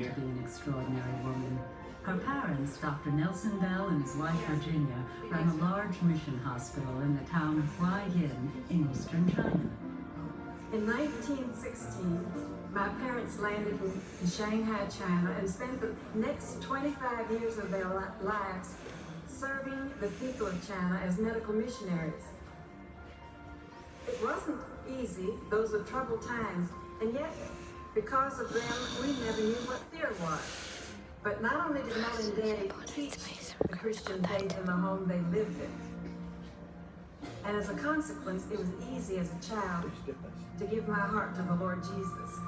to be an extraordinary woman. Her parents, Dr. Nelson Bell and his wife Virginia, ran a large mission hospital in the town of Huaiyin in eastern China. In 1916, my parents landed in Shanghai, China, and spent the next 25 years of their lives serving the people of China as medical missionaries. It wasn't easy, those were troubled times, and yet, because of them, we never knew what fear was. But not only did Mom and Daddy teach the Christian faith in the home they lived in, and as a consequence, it was easy as a child to give my heart to the Lord Jesus.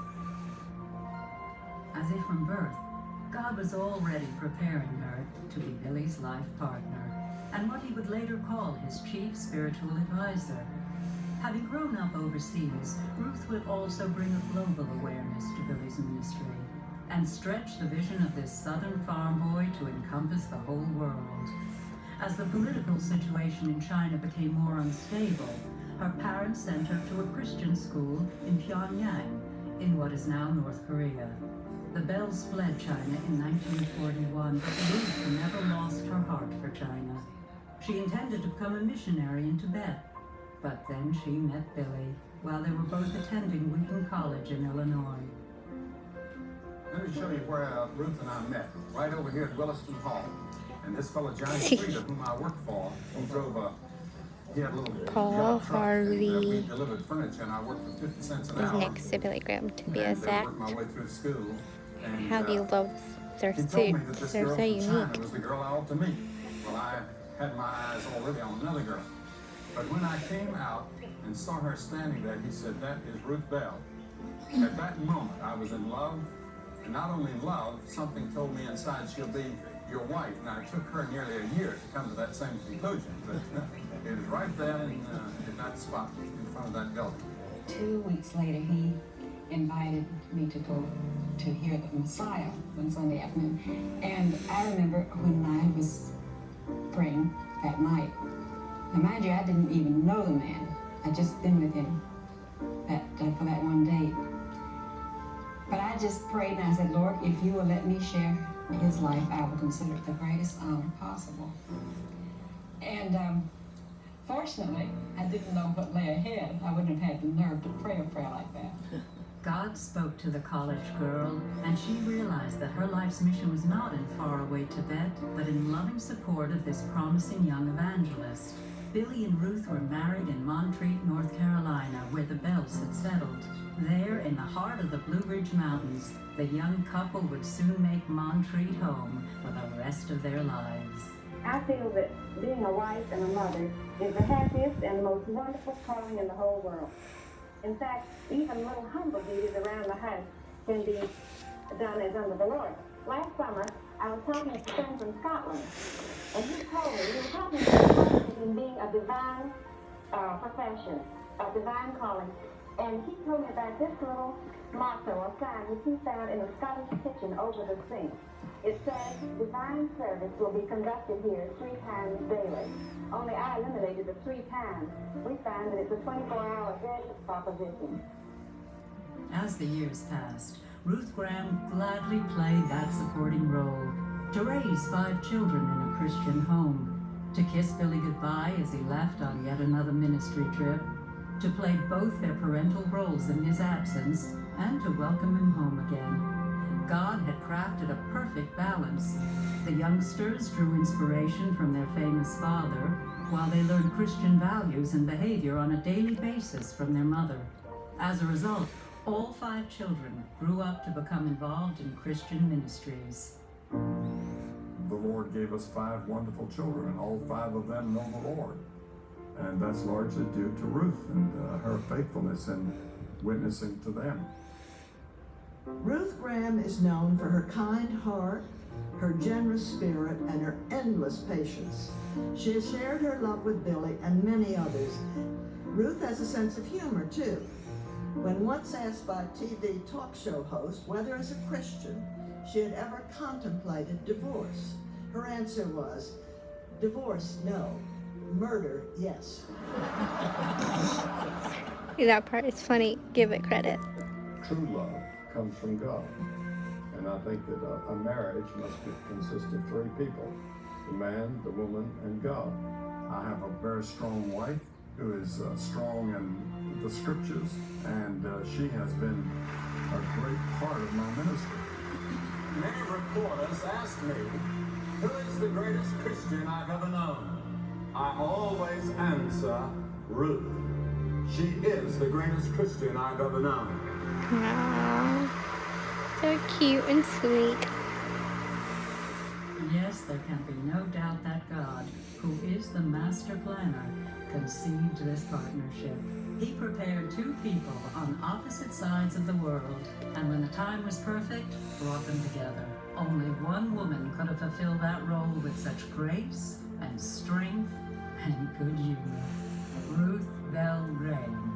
As if from birth, God was already preparing her to be Billy's life partner, and what he would later call his chief spiritual advisor. Having grown up overseas, Ruth would also bring a global awareness to Billy's ministry and stretch the vision of this southern farm boy to encompass the whole world. As the political situation in China became more unstable, her parents sent her to a Christian school in Pyongyang, in what is now North Korea. The Bells fled China in 1941, but Ruth never lost her heart for China. She intended to become a missionary in Tibet, but then she met Billy while they were both attending Wheaton College in Illinois. Let me show you where Ruth and I met, right over here at Williston Hall. And this fellow, Johnny Frieda, whom I worked for, he had a little Paul truck, Harvey and we delivered furniture, and I worked for 50 cents an is hour. next to Billy Graham to be And exact. worked my way through school. And, How do you love their he told me that suits? this They're girl so from China unique. was the girl I ought to meet. Well, I had my eyes already on another girl. But when I came out and saw her standing there, he said, "That is Ruth Bell." At that moment, I was in love. And not only in love, something told me inside she'll be your wife. Now, it took her nearly a year to come to that same conclusion, but it was right there in that spot in front of that building. 2 weeks later, he invited me to go to hear the Messiah one Sunday afternoon. And I remember when I was praying that night. Now, mind you, I didn't even know the man. I'd just been with him for that one day. But I just prayed and I said, Lord, if you will let me share his life, I will consider it the greatest honor possible. And fortunately, I didn't know what lay ahead. I wouldn't have had the nerve to pray a prayer like that. God spoke to the college girl, and she realized that her life's mission was not in faraway Tibet, but in loving support of this promising young evangelist. Billy and Ruth were married in Montreat, North Carolina, where the Bells had settled. There, in the heart of the Blue Ridge Mountains, the young couple would soon make Montreat home for the rest of their lives. I feel that being a wife and a mother is the happiest and most wonderful calling in the whole world. In fact, even little humble duties around the house can be done as under the Lord. Last summer, I was talking to a friend from Scotland, and he told me, we were talking about in being a divine profession, a divine calling. And he told me about this little motto or sign which he found in a Scottish kitchen over the sink. It says, divine service will be conducted here 3 times daily. Only I eliminated the 3 times. We find that it's a 24-hour daily proposition. As the years passed, Ruth Graham gladly played that supporting role, to raise 5 children in a Christian home, to kiss Billy goodbye as he left on yet another ministry trip, to play both their parental roles in his absence, and to welcome him home again. God had crafted a perfect balance. The youngsters drew inspiration from their famous father, while they learned Christian values and behavior on a daily basis from their mother. As a result, all 5 children grew up to become involved in Christian ministries. The Lord gave us 5 wonderful children, and all 5 of them know the Lord. And that's largely due to Ruth and her faithfulness in witnessing to them. Ruth Graham is known for her kind heart, her generous spirit, and her endless patience. She has shared her love with Billy and many others. Ruth has a sense of humor, too. When once asked by a TV talk show host whether as a Christian she had ever contemplated divorce, her answer was, divorce, no. Murder, yes. That part is funny. Give it credit. True love comes from God. And I think that a marriage must consist of three people, the man, the woman, and God. I have a very strong wife who is strong in the scriptures, and she has been a great part of my ministry. Many reporters ask me, who is the greatest Christian I've ever known? I always answer, Ruth. She is the greatest Christian I've ever known. Aww. So cute and sweet. Yes, there can be no doubt that God, who is the master planner, conceived this partnership. He prepared two people on opposite sides of the world, and when the time was perfect, brought them together. Only one woman could have fulfilled that role with such grace and strength and good humor. Ruth Bell Graham.